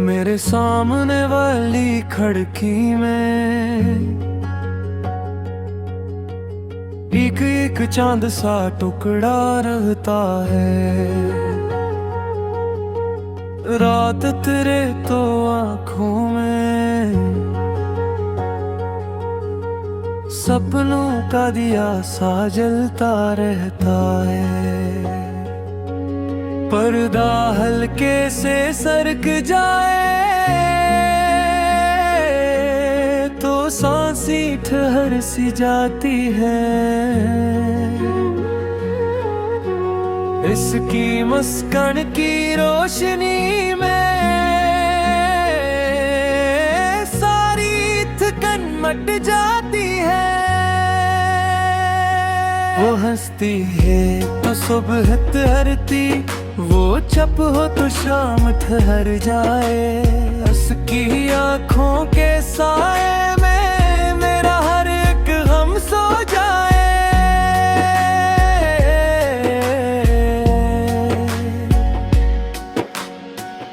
मेरे सामने वाली खिड़की में एक एक चांद सा टुकड़ा रहता है। रात तेरे तो आँखों में सपनों का दिया सा जलता रहता है। पर्दा हल्के से सरक जाए तो सांसी ठहर सी जाती है। इसकी मस्कन की रोशनी में सारी थकन मट जाती है। वो हंसती है तो सुबह ठहरती, वो चुप हो तो शाम ठहर जाए। उसकी आँखों के साए में मेरा हर एक गम सो जाए।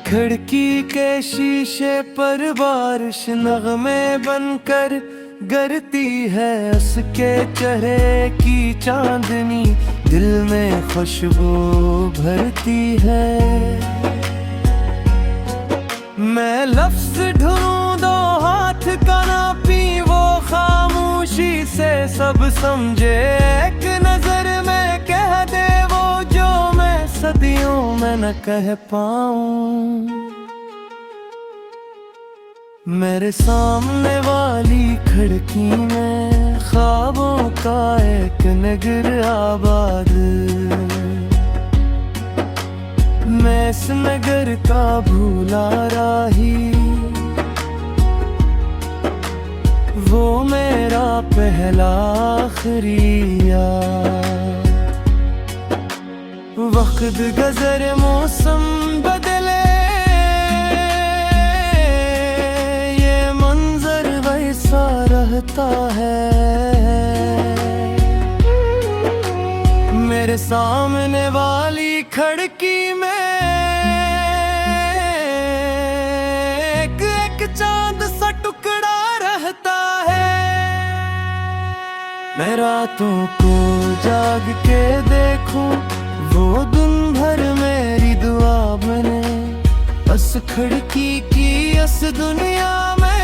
खिड़की के शीशे पर बारिश नगमे बनकर गिरती है। उसके चेहरे की चांदनी दिल में खुशबू भरती है। मैं लफ्ज ढूंढूं हाथ का ना पी, वो खामोशी से सब समझे। एक नजर में कह दे वो जो मैं सदियों में न कह पाऊं। मेरे सामने वाली खिड़की में ख्वाबों का एक नगर आबाद। मैं इस नगर का भूला राही, वो मेरा पहला आखिरी यार। वक्त गुजरे मौसम बदले, सा रहता है। मेरे सामने वाली खिड़की में एक एक चांद सा टुकड़ा रहता है। मैं रातों को जाग के देखूं, वो दिन भर मेरी दुआ बने। उस खिड़की की उस दुनिया में